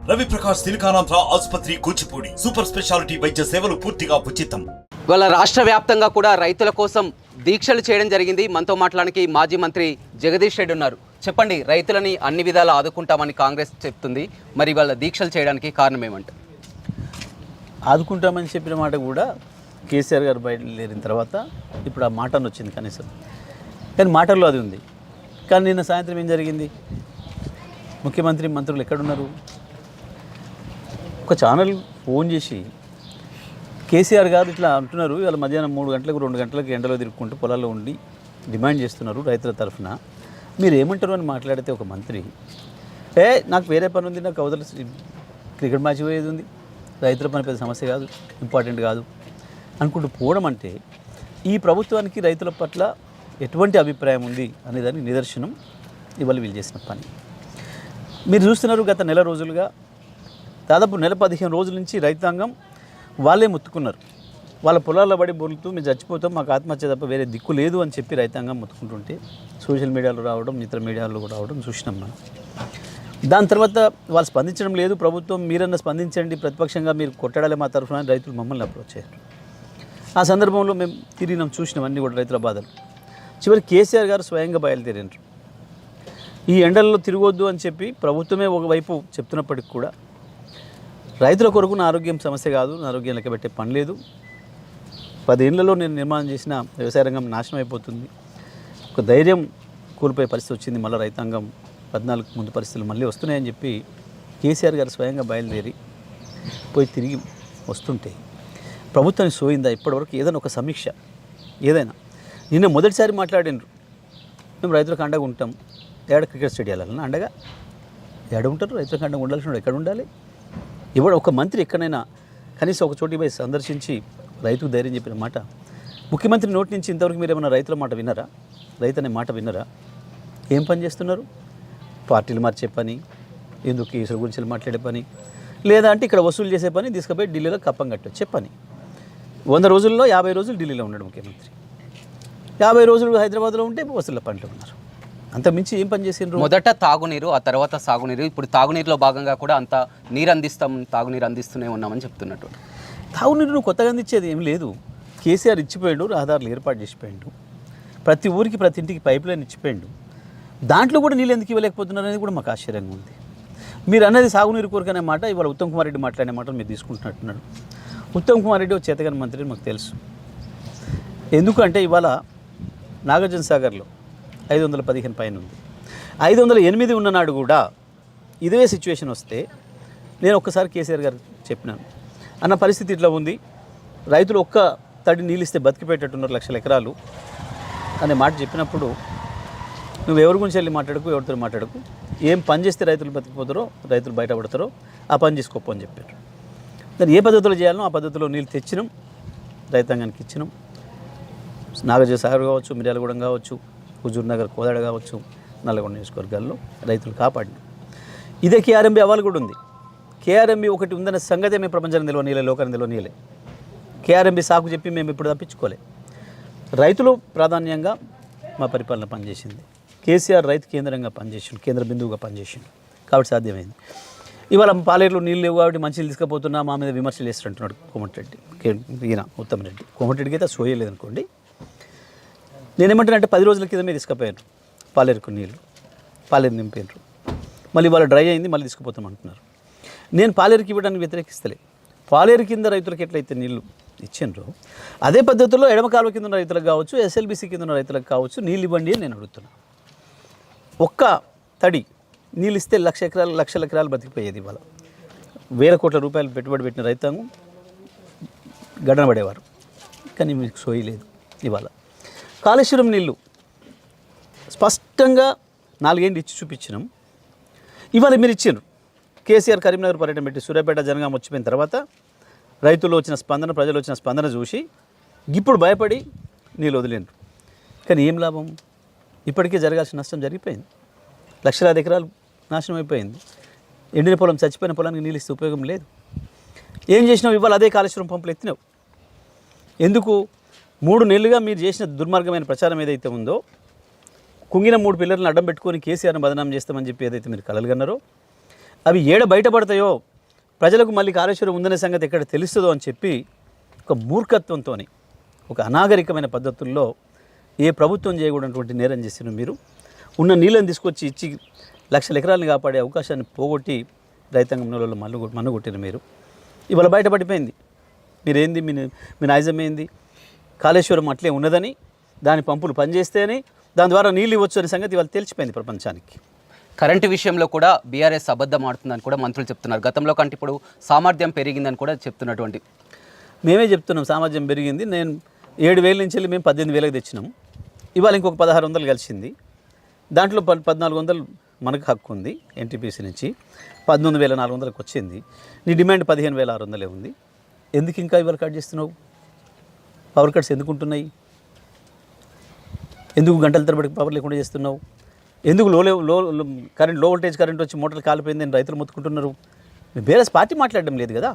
రవి ప్రకాష్ సిలికానాంధ్ర ఆసుపత్రి Kuchipudi super speciality వైద్య సేవలు పూర్తిగా ఉచితం. ఇవాళ రాష్ట్ర వ్యాప్తంగా కూడా రైతుల కోసం దీక్షలు చేయడం జరిగింది. మనతో మాట్లాడడానికి మాజీ మంత్రి జగదీష్ రెడ్డి ఉన్నారు. చెప్పండి, రైతులని అన్ని విధాలా ఆదుకుంటామని కాంగ్రెస్ చెప్తుంది. మరి ఇవాళ దీక్షలు చేయడానికి కారణం ఏమంటారు? ఆదుకుంటామని చెప్పిన మాట కూడా కేసీఆర్ గారు బయలుదేరిన తర్వాత ఇప్పుడు ఆ మాటను వచ్చింది కనీసం, కానీ మాటల్లో అది ఉంది. కానీ నిన్న సాయంత్రం ఏం జరిగింది? ముఖ్యమంత్రి మంత్రులు ఎక్కడున్నారు? ఒక ఛానల్ ఫోన్ చేసి కేసీఆర్ గారు ఇట్లా అంటున్నారు, ఇవాళ మధ్యాహ్నం 3 గంటలకు 2 గంటలకు ఎండలో తిరుగుకుంటూ పొలాల్లో ఉండి డిమాండ్ చేస్తున్నారు రైతుల తరఫున, మీరు ఏమంటారు అని మాట్లాడితే ఒక మంత్రి, నాకు వేరే పని ఉంది, నాకు అవతల క్రికెట్ మ్యాచ్ పోయేది ఉంది, రైతుల పని పెద్ద సమస్య కాదు, ఇంపార్టెంట్ కాదు అనుకుంటూ పోవడం అంటే ఈ ప్రభుత్వానికి రైతుల పట్ల ఎటువంటి అభిప్రాయం ఉంది అనేదానికి నిదర్శనం ఇవాళ వీళ్ళు చేసిన పని. మీరు చూస్తున్నారు, గత నెల రోజులుగా దాదాపు 15 రోజుల నుంచి రైతాంగం వాళ్ళే ముత్తుకున్నారు. వాళ్ళ పొలాల్లో పడి బొలుతూ మేము చచ్చిపోతాం, మాకు ఆత్మహత్య తప్ప వేరే దిక్కు లేదు అని చెప్పి రైతాంగం ముత్తుకుంటుంటే సోషల్ మీడియాలో రావడం, ఇతర మీడియాలో కూడా రావడం చూసినాం మనం. దాని తర్వాత వాళ్ళు స్పందించడం లేదు. ప్రభుత్వం మీరన్నా స్పందించండి, ప్రతిపక్షంగా మీరు కొట్టడాలి మా తరఫున రైతులు మమ్మల్ని అప్రోచ్ అయ్యారు. ఆ సందర్భంలో మేము తిరిగినాం, చూసినాం అన్నీ కూడా రైతుల బాధలు. చివరి కేసీఆర్ గారు స్వయంగా బయలుదేరారు. ఈ ఎండల్లో తిరగొద్దు అని చెప్పి ప్రభుత్వమే ఒకవైపు చెప్తున్నప్పటికి కూడా రైతుల కొరకు నా ఆరోగ్యం సమస్య కాదు, నా ఆరోగ్యం లెక్క పెట్టే పని లేదు, 10 ఏళ్లలో నేను నిర్మాణం చేసిన వ్యవసాయ రంగం నాశనం అయిపోతుంది, ఒక ధైర్యం కోల్పోయే పరిస్థితి వచ్చింది, మళ్ళీ రైతాంగం 14 ముందు పరిస్థితులు మళ్ళీ వస్తున్నాయని చెప్పి కేసీఆర్ గారు స్వయంగా బయలుదేరి పోయి తిరిగి వస్తుంటే ప్రభుత్వానికి సోయిందా ఇప్పటివరకు ఏదైనా ఒక సమీక్ష? ఏదైనా నిన్న మొదటిసారి మాట్లాడినారు, మేము రైతులకు అండగా ఉంటాం. ఏడ క్రికెట్ స్టేడియాలన్నా అండగా ఏడ ఉంటారు? రైతులకు అండగా ఉండాల్సిన ఎక్కడ ఉండాలి? ఎవడు ఒక మంత్రి ఎక్కడైనా కనీసం ఒక చోటికి పోయి సందర్శించి రైతుకు ధైర్యం చెప్పిన మాట ముఖ్యమంత్రి నోటి నుంచి ఇంతవరకు మీరు ఏమైనా రైతుల మాట విన్నారా? రైతు అనే మాట విన్నారా? ఏం పని చేస్తున్నారు? పార్టీలు మార్చే పని, ఎందుకు కేసుల గురించి మాట్లాడే పని, లేదా అంటే ఇక్కడ వసూలు చేసే పని, తీసుకుపోయి ఢిల్లీలో కప్పం కట్టొచ్చే పని. 100 రోజుల్లో 50 రోజులు ఢిల్లీలో ఉన్నాడు ముఖ్యమంత్రి, 50 రోజులు హైదరాబాద్లో ఉంటే వసూళ్ళ పనిలో ఉన్నారు. అంత మించి ఏం పని చేసిండ్రు? మొదట తాగునీరు, ఆ తర్వాత సాగునీరు, ఇప్పుడు తాగునీరులో భాగంగా కూడా అంత నీరు అందిస్తాం, తాగునీరు అందిస్తూనే ఉన్నామని చెప్తున్నట్టు. తాగునీరు నువ్వు కొత్తగా అందించేది ఏం లేదు. కేసీఆర్ ఇచ్చిపోయాడు, రహదారులు ఏర్పాటు చేసిపోయాడు, ప్రతి ఊరికి ప్రతి ఇంటికి పైప్ లైన్ ఇచ్చిపోయాడు. దాంట్లో కూడా నీళ్ళు ఎందుకు ఇవ్వలేకపోతున్నారు అనేది కూడా మాకు ఆశ్చర్యంగా ఉంది. మీరు అన్నది సాగునీరు కోరికనే మాట ఇవాళ ఉత్తమ్ కుమార్ రెడ్డి మాట్లాడే మాటలు మీరు తీసుకుంటున్నట్టున్నాడు. ఉత్తమ్ కుమార్ రెడ్డి ఒక చేతగాని మంత్రి మాకు తెలుసు. ఎందుకంటే ఇవాళ నాగార్జున సాగర్లో 515 పైన ఉంది, 508 ఉన్ననాడు కూడా ఇదే సిచ్యువేషన్ వస్తే నేను ఒక్కసారి కేసీఆర్ గారు చెప్పినాను, అన్న పరిస్థితి ఇట్లా ఉంది, రైతులు ఒక్క తడి నీళ్ళు ఇస్తే బతికిపెట్టేట్టున్నారు 1,00,000 ఎకరాలు అనే మాట చెప్పినప్పుడు, నువ్వు ఎవరి గురించి వెళ్ళి మాట్లాడకు, ఎవరితో మాట్లాడకు, ఏం పని చేస్తే రైతులు బతికిపోతారో, రైతులు బయటపడతారో ఆ పని చేసుకోపో అని చెప్పారు. దాన్ని ఏ పద్ధతిలో చేయాలనో ఆ పద్ధతిలో నీళ్ళు తెచ్చినాం, రైతాంగానికి ఇచ్చినాం. నాగార్జున సాగర్ కావచ్చు, మిర్యాలగూడెం కావచ్చు, హుజూర్ నగర్, కోదాడ కావచ్చు, నల్గొండ నియోజకవర్గాల్లో రైతులు కాపాడినాం. ఇదే కేఆర్ఎంబీ అవాలు కూడా ఉంది. కేఆర్ఎంబీ ఒకటి ఉందనే సంగతే మేము ప్రపంచాన్ని తెలియనీయలే, లోకాన్ని తెలియనీయలే. కేఆర్ఎంబీ సాకు చెప్పి మేము ఇప్పుడు తప్పించుకోలే. రైతులు ప్రాధాన్యంగా మా పరిపాలన పనిచేసింది. కేసీఆర్ రైతు కేంద్రంగా పనిచేసిండు, కేంద్ర బిందువుగా పనిచేసిండు, కాబట్టి సాధ్యమైంది. ఇవాళ పాలేరులో నీళ్ళు లేవు కాబట్టి మంచిలు తీసుకుపోతున్నా మా మీద విమర్శలు చేస్తుంటున్నాడు కోమటిరెడ్డి, ఈయన ఉత్తమ్ రెడ్డి. కోమటిరెడ్డికి అయితే సోయలేదు అనుకోండి. నేనేమంటానంటే 10 రోజుల కిందమే తీసుకుపోయాను పాలేరుకు నీళ్ళు, పాలేరు నింపారు, మళ్ళీ వాళ్ళు డ్రై అయింది, మళ్ళీ తీసుకుపోతాం అంటున్నారు. నేను పాలేరుకి ఇవ్వడానికి వ్యతిరేకిస్తలే. పాలేరు కింద రైతులకు ఎట్లయితే నీళ్ళు ఇచ్చిండ్రో అదే పద్ధతిలో ఎడమ కాలువ కింద ఉన్న రైతులకు కావచ్చు, ఎస్ఎల్బీసీ కింద ఉన్న రైతులకు కావచ్చు నీళ్ళు ఇవ్వండి అని నేను అడుగుతున్నాను. ఒక్క తడి నీళ్ళు ఇస్తే 1,00,000 ఎకరాలు బతికిపోయేది. ఇవాళ వేల కోట్ల రూపాయలు పెట్టుబడి పెట్టిన రైతాంగం గడన పడేవారు, కానీ మీకు సోయలేదు. ఇవాళ కాళేశ్వరం నీళ్ళు స్పష్టంగా 4 ఏళ్ళు ఇచ్చి చూపించినాం, ఇవాళ మీరు ఇచ్చారు. కేసీఆర్ కరీంనగర్ పర్యటన పెట్టి సూర్యాపేట జనగాం వచ్చిపోయిన తర్వాత రైతులు వచ్చిన స్పందన, ప్రజలు వచ్చిన స్పందన చూసి ఇప్పుడు భయపడి నీళ్ళు వదిలేండ్రు. కానీ ఏం లాభం? ఇప్పటికే జరగాల్సిన నష్టం జరిగిపోయింది, 1,00,000 ఎకరాలు నాశనం అయిపోయింది. ఎండిన పొలం, చచ్చిపోయిన పొలానికి నీళ్ళు ఇస్తే ఉపయోగం లేదు. ఏం చేసినావు? ఇవాళ అదే కాళేశ్వరం పంపులు ఎత్తినావు. ఎందుకు? 3 నెలలుగా మీరు చేసిన దుర్మార్గమైన ప్రచారం ఏదైతే ఉందో, కుంగిన 3 పిల్లర్లను అడ్డం పెట్టుకొని కేసీఆర్ను బదనాం చేస్తామని చెప్పి ఏదైతే మీరు కలలుగన్నారో, అవి ఏడ బయటపడతాయో, ప్రజలకు మళ్ళీ కాళేశ్వరం ఉందనే సంగతి ఎక్కడ తెలుస్తుందో అని చెప్పి ఒక మూర్ఖత్వంతో, ఒక అనాగరికమైన పద్ధతుల్లో ఏ ప్రభుత్వం చేయకూడనటువంటి నేరం చేసిన మీరు ఉన్న నీళ్ళని తీసుకొచ్చి ఇచ్చి లక్షల ఎకరాలను కాపాడే అవకాశాన్ని పోగొట్టి రైతాంగంలో మన్ను కొట్టిన మీరు ఇవాళ బయటపడిపోయింది. మీరేంది, మీ నైజం ఏంది, కాళేశ్వరం అట్లే ఉన్నదని, దాని పంపులు పనిచేస్తేనే దాని ద్వారా నీళ్ళు ఇవ్వచ్చు అనే సంగతి ఇవాళ తెలిసిపోయింది ప్రపంచానికి. కరెంటు విషయంలో కూడా బీఆర్ఎస్ అబద్ధం ఆడుతుందని కూడా మంత్రులు చెప్తున్నారు. గతంలో కంటే ఇప్పుడు సామర్థ్యం పెరిగిందని కూడా చెప్తున్నటువంటి. మేమే చెప్తున్నాం సామర్థ్యం పెరిగింది. నేను 7,000 నుంచి వెళ్ళి మేము 18,000కి తెచ్చినాం. ఇవాళ ఇంకొక 1,600 కలిసింది. దాంట్లో 1,400 మనకు హక్కు ఉంది ఎన్టీపీసీ నుంచి. 19,400కి వచ్చింది. నీ డిమాండ్ 15,600 ఉంది. ఎందుకు ఇంకా ఇవాళ కట్ చేస్తున్నావు? పవర్ కట్స్ ఎందుకు ఉంటున్నాయి? ఎందుకు గంటల తరబడి పవర్ లేకుండా చేస్తున్నావు? ఎందుకు లో కరెంట్, లో వోల్టేజ్ కరెంట్ వచ్చి మోటార్లు కాలిపోయిందని రైతులు మొత్తుకుంటున్నారు? మీ బీఆర్ఎస్ పార్టీ మాట్లాడడం లేదు కదా.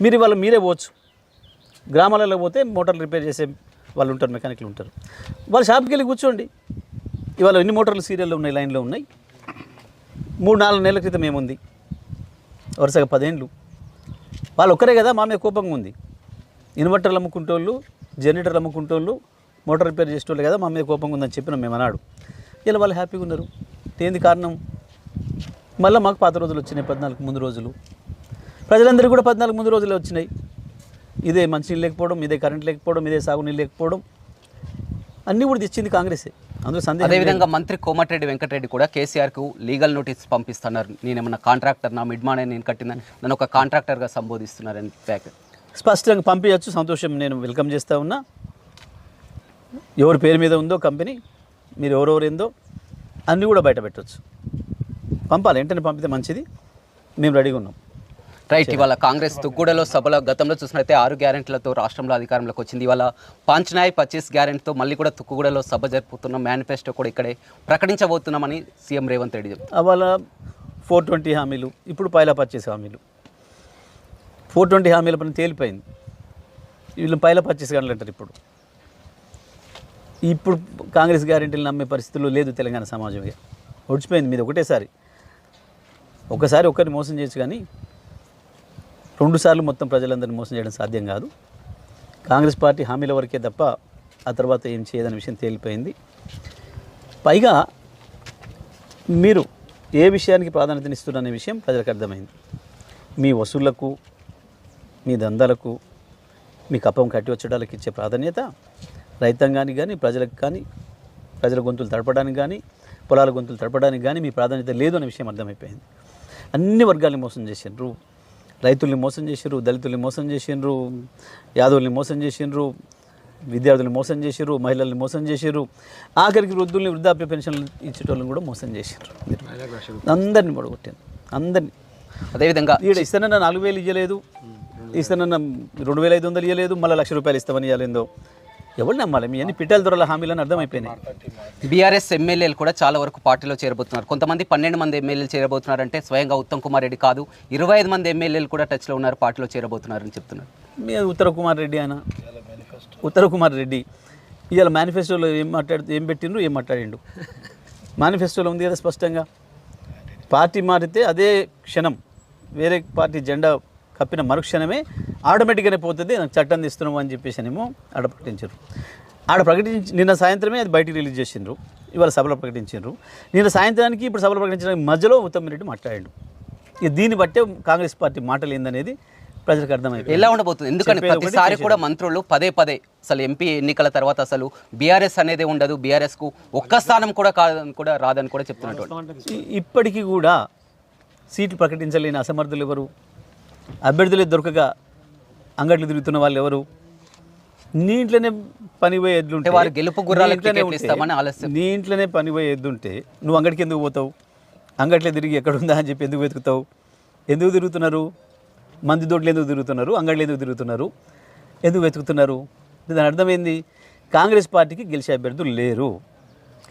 మీరు ఇవాళ మీరే పోవచ్చు, గ్రామాలలో పోతే మోటార్లు రిపేర్ చేసే వాళ్ళు ఉంటారు, మెకానిక్లు ఉంటారు. వాళ్ళ షాప్కి వెళ్ళి కూర్చోండి. ఇవాళ ఎన్ని మోటార్లు సీరియల్లో ఉన్నాయి, లైన్లో ఉన్నాయి. 3-4 నెలల క్రితం ఏముంది, వరుసగా 10 ఏళ్ళు. వాళ్ళు ఒక్కరే కదా మా మీద కోపంగా ఉంది. ఇన్వర్టర్లు అమ్ముకుంటోళ్ళు, జనరేటర్లు అమ్ముకుంటోళ్ళు, మోటార్ రిపేర్ చేసేటోళ్ళు కదా మా మీద కోపంగా ఉందని చెప్పినాం మేము అన్నాడు. ఇలా వాళ్ళు హ్యాపీగా ఉన్నారు. ఏంది కారణం? మళ్ళీ మాకు పాత రోజులు వచ్చినాయి, 14 ముందు రోజులు. ప్రజలందరికీ కూడా 14 ముందు రోజులే వచ్చినాయి. ఇదే మంచినీళ్ళు లేకపోవడం, ఇదే కరెంట్ లేకపోవడం, ఇదే సాగునీళ్ళు లేకపోవడం, అన్నీ కూడా తెచ్చింది కాంగ్రెసే. అందులో సందేహం. అదేవిధంగా మంత్రి కోమటిరెడ్డి వెంకటరెడ్డి కూడా కేసీఆర్కు లీగల్ నోటీస్ పంపిస్తున్నారు. నేనేమన్నా కాంట్రాక్టర్, నా మిడ్మానే నేను కట్టిందని నన్ను ఒక కాంట్రాక్టర్గా సంబోధిస్తున్నారని ప్యాక్ స్పష్టంగా పంపించచ్చు. సంతోషం, నేను వెల్కమ్ చేస్తూ ఉన్నా. ఎవరి పేరు మీద ఉందో కంపెనీ, మీరు ఎవరెవరేందో అన్నీ కూడా బయట పెట్టవచ్చు. పంపాలి, వెంటనే పంపితే మంచిది. మేము రెడీగా ఉన్నాం. రైట్. ఇవాళ కాంగ్రెస్ తుగ్గూడలో సభలో గతంలో చూసినట్లయితే 6 గ్యారెంటీలతో రాష్ట్రంలో అధికారంలోకి వచ్చింది. ఇవాళ 25 గ్యారెంటీతో మళ్ళీ కూడా తుక్కుగూడలో సభ జరుపుతున్నాం. మేనిఫెస్టో కూడా ఇక్కడే ప్రకటించబోతున్నామని సీఎం రేవంత్ రెడ్డి చెప్పారు. అవాళ 420 హామీలు, ఇప్పుడు పైలా 25 హామీలు. 420 హామీల పని తేలిపోయింది. వీళ్ళు పైలా 25 గంటలు అంటారు. ఇప్పుడు కాంగ్రెస్ గ్యారెంటీలు నమ్మే పరిస్థితుల్లో లేదు తెలంగాణ సమాజంగా. ఒడిచిపోయింది మీద ఒకటేసారి. ఒకసారి ఒక్కరిని మోసం చేయొచ్చు, కానీ 2 సార్లు మొత్తం ప్రజలందరినీ మోసం చేయడం సాధ్యం కాదు. కాంగ్రెస్ పార్టీ హామీల వరకే తప్ప ఆ తర్వాత ఏం చేయదనే విషయం తేలిపోయింది. పైగా మీరు ఏ విషయానికి ప్రాధాన్యతనిస్తున్నారనే విషయం ప్రజలకు అర్థమైంది. మీ వసూళ్లకు, మీ దందాలకు, మీ కప్పం కట్టి వచ్చడానికి ఇచ్చే ప్రాధాన్యత రైతాంగానికి కానీ, ప్రజలకు కానీ, ప్రజల గొంతులు తడపడానికి కానీ, పొలాల గొంతులు తడపడానికి కానీ మీ ప్రాధాన్యత లేదు అనే విషయం అర్థమైపోయింది. అన్ని వర్గాల్ని మోసం చేసిండ్రు. రైతుల్ని మోసం చేసిండ్రు, దళితుల్ని మోసం చేసిండ్రు, యాదవుల్ని మోసం చేసిండ్రు, విద్యార్థుల్ని మోసం చేసిండ్రు, మహిళల్ని మోసం చేసిండ్రు, ఆఖరికి వృద్ధుల్ని, వృద్ధాప్య పెన్షన్లు ఇచ్చేటోళ్ళని కూడా మోసం చేసిండ్రు. అందరినీ పొడగొట్టాను, అందరినీ. అదేవిధంగా ఈడ ఇస్తానన్న 4,000 ఇవ్వలేదు, ఇస్తానన్న 2,500 ఇవ్వలేదు, మళ్ళీ ₹1,00,000 ఇస్తామని ఇవ్వలేదో ఎవరు నమ్మాలి? మీ అన్ని పిట్టల దొరల హామీలని అర్థమైపోయినాయి. బీఆర్ఎస్ ఎమ్మెల్యేలు కూడా చాలా వరకు పార్టీలో చేరబోతున్నారు. కొంతమంది 12 మంది ఎమ్మెల్యేలు చేరబోతున్నారంటే స్వయంగా ఉత్తమ్ కుమార్ రెడ్డి కాదు, 25 మంది ఎమ్మెల్యేలు కూడా టచ్లో ఉన్నారు, పార్టీలో చేరబోతున్నారని చెప్తున్నారు. మీ ఉత్తర కుమార్ రెడ్డి ఆయన, ఉత్తర కుమార్ రెడ్డి ఇవాళ మేనిఫెస్టోలో ఏం పెట్టిండ్రు, ఏం మాట్లాడిండు? మేనిఫెస్టోలో ఉంది కదా స్పష్టంగా, పార్టీ మారితే అదే క్షణం వేరే పార్టీ జెండా కప్పిన మరుక్షణమే ఆటోమేటిక్గానే పోతుంది, నాకు చట్టం తీస్తున్నాము అని చెప్పేసినేమో ఆడ ప్రకటించారు. నిన్న సాయంత్రమే అది బయటికి రిలీజ్ చేసిండ్రు, ఇవాళ సభలో ప్రకటించారు. నిన్న సాయంత్రానికి ఇప్పుడు సభలో ప్రకటించడానికి మధ్యలో ఉత్తమ్ రెడ్డి మాట్లాడాడు. ఇక దీన్ని బట్టే కాంగ్రెస్ పార్టీ మాటలు ఏందనేది ప్రజలకు అర్థమైంది. ఎలా ఉండబోతుంది? ఎందుకంటే ప్రతిసారి కూడా మంత్రులు పదే అసలు ఎంపీ ఎన్నికల తర్వాత అసలు బీఆర్ఎస్ అనేది ఉండదు, బీఆర్ఎస్కు ఒక్క స్థానం కూడా రాదని కూడా చెప్తున్నట్టు. ఇప్పటికీ కూడా సీట్లు ప్రకటించలేని అసమర్థులు ఎవరు? అభ్యర్థులే దొరకగా అంగట్లు తిరుగుతున్న వాళ్ళు ఎవరు? నీ ఇంట్లోనే పనిపోయే ఎద్దుంటే, వారు గెలుపు గుర్రాలని ఆలస్యం. నీ ఇంట్లోనే పనిపోయే ఎద్దుంటే నువ్వు అంగడికి ఎందుకు పోతావు? అంగట్లో తిరిగి ఎక్కడుందా అని చెప్పి ఎందుకు వెతుకుతావు? ఎందుకు తిరుగుతున్నారు? మంది దొడ్లు ఎందుకు తిరుగుతున్నారు? అంగళ్ళు ఎందుకు తిరుగుతున్నారు? ఎందుకు వెతుకుతున్నారు? దాని అర్థమైంది, కాంగ్రెస్ పార్టీకి గెలిచే అభ్యర్థులు లేరు,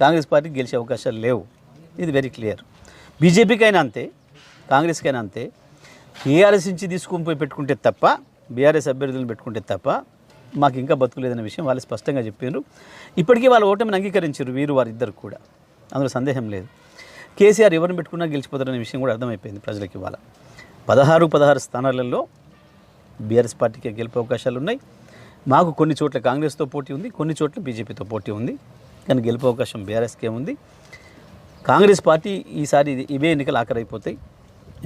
కాంగ్రెస్ పార్టీకి గెలిచే అవకాశాలు లేవు. ఇది వెరీ క్లియర్. బీజేపీకైనా అంతే, కాంగ్రెస్కైనా అంతే. టీఆర్ఎస్ నుంచి తీసుకొని పోయి పెట్టుకుంటే తప్ప, బీఆర్ఎస్ అభ్యర్థులను పెట్టుకుంటే తప్ప మాకు ఇంకా బతుకులేదనే విషయం వాళ్ళు స్పష్టంగా చెప్పారు. ఇప్పటికీ వాళ్ళ ఓటమిని అంగీకరించారు వీరు వారిద్దరు కూడా, అందులో సందేహం లేదు. కేసీఆర్ ఎవరిని పెట్టుకున్నా గెలిచిపోతారనే విషయం కూడా అర్థమైపోయింది ప్రజలకు. ఇవాళ 16 స్థానాలలో బీఆర్ఎస్ పార్టీకి గెలిపే అవకాశాలు ఉన్నాయి. మాకు కొన్ని చోట్ల కాంగ్రెస్తో పోటీ ఉంది, కొన్ని చోట్ల బీజేపీతో పోటీ ఉంది. కానీ గెలిపే అవకాశం బీఆర్ఎస్కే ఉంది. కాంగ్రెస్ పార్టీ ఈసారి ఇవే ఎన్నికలు ఆఖరైపోతాయి.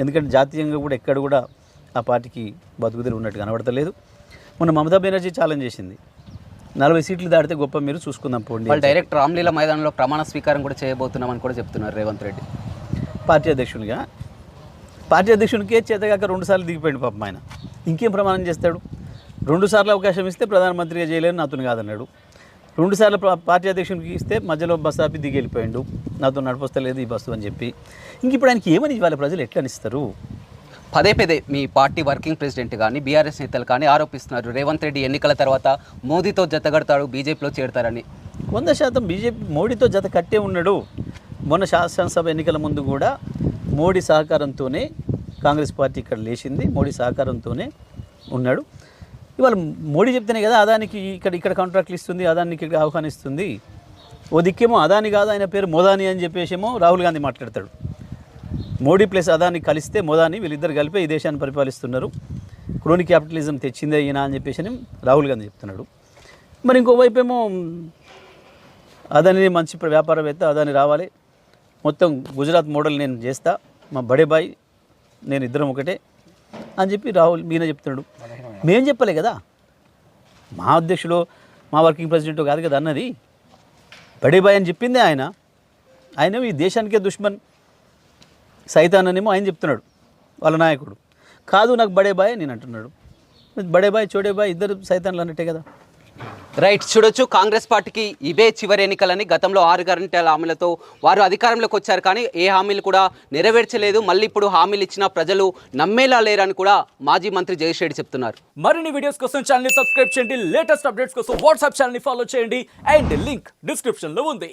ఎందుకంటే జాతీయంగా కూడా ఎక్కడ కూడా ఆ పార్టీకి బతుకుదెరు ఉన్నట్టు కనబడతలేదు. మొన్న మమతా బెనర్జీ ఛాలెంజ్ చేసింది, 40 సీట్లు దాటితే గొప్ప మీరు చూసుకుందాం పోండి. వాళ్ళు డైరెక్ట్ రామ్లీలా మైదానంలో ప్రమాణ స్వీకారం కూడా చేయబోతున్నామని కూడా చెప్తున్నారు రేవంత్ రెడ్డి పార్టీ అధ్యక్షునిగా. పార్టీ అధ్యక్షునికే చేతగాక 2 సార్లు దిగిపోయింది పాపం ఆయన. ఇంకేం ప్రమాణం చేస్తాడు? 2 సార్లు అవకాశం ఇస్తే ప్రధానమంత్రిగా చేయలేని నాతోని కాదన్నాడు. 2 సార్లు పార్టీ అధ్యక్షునికి ఇస్తే మధ్యలో బస్సు ఆపి దిగి వెళ్ళిపోయాడు, నాతో నడిపొస్తలేదు ఈ బస్సు అని చెప్పి. ఇంక ఇప్పుడు ఆయనకి ఏమని ఇవాళ ప్రజలు ఎట్లా అనిస్తారు? పదే మీ పార్టీ వర్కింగ్ ప్రెసిడెంట్ కానీ బీఆర్ఎస్ నేతలు కానీ ఆరోపిస్తున్నారు రేవంత్ రెడ్డి ఎన్నికల తర్వాత మోదీతో జతగడతాడు, బీజేపీలో చేరతారని. 100% బీజేపీ మోడీతో జత కట్టే ఉన్నాడు. మొన్న శాసనసభ ఎన్నికల ముందు కూడా మోడీ సహకారంతోనే కాంగ్రెస్ పార్టీ ఇక్కడ లేచింది, మోడీ సహకారంతోనే ఉన్నాడు. ఇవాళ మోడీ చెప్తేనే కదా అదానికి ఇక్కడ కాంట్రాక్ట్లు ఇస్తుంది, అదానికి ఇక్కడ ఆహ్వానిస్తుంది. ఓ దిక్కేమో అదాని కాదు, ఆయన పేరు మోదాని అని చెప్పేసేమో రాహుల్ గాంధీ మాట్లాడతాడు. మోడీ ప్లస్ అదాని కలిస్తే మోదాని, వీళ్ళిద్దరు కలిపే ఈ దేశాన్ని పరిపాలిస్తున్నారు, క్రోనీ క్యాపిటలిజం తెచ్చిందే ఈయన అని చెప్పేసి రాహుల్ గాంధీ చెప్తున్నాడు. మరి ఇంకోవైపు ఏమో అదాని మంచి వ్యాపారవేత్త, అదాని రావాలి, మొత్తం గుజరాత్ మోడల్ నేను చేస్తా, మా బడే బాయ్ నేను ఇద్దరం ఒకటే అని చెప్పి రాహుల్ మీనా చెప్తున్నాడు. మేం చెప్పలే కదా, మా అధ్యక్షుడు మా వర్కింగ్ ప్రెసిడెంట్ కాదు కదా అన్నది, బడే బాయ్ అని చెప్పిందే ఆయన. ఆయన ఈ దేశానికే దుష్మన్ సైతాన్ అనేమో ఆయన చెప్తున్నాడు వాళ్ళ నాయకుడు. కాదు నాకు బడే బాయ్ నేను అంటున్నాడు. బడే బాయ్ చోడే బాయ్ ఇద్దరు సైతాన్లు అన్నట్టే కదా. రైట్, చూడొచ్చు కాంగ్రెస్ పార్టీకి ఇవే చివరి ఎన్నికలని. గతంలో 6 గంటల హామీలతో వారు అధికారంలోకి వచ్చారు, కానీ ఏ హామీలు కూడా నెరవేర్చలేదు. మళ్ళీ ఇప్పుడు హామీలు ఇచ్చినా ప్రజలు నమ్మేలా లేరని కూడా మాజీ మంత్రి జగదీష్ రెడ్డి చెప్తున్నారు. మరిన్ని వీడియోస్ కోసం ఛానల్ ని సబ్స్క్రైబ్ చేయండి, లేటెస్ట్ అప్డేట్స్ కోసం వాట్సాప్ ఛానల్ ని ఫాలో చేయండి, అండ్ లింక్ డిస్క్రిప్షన్ లో ఉంది.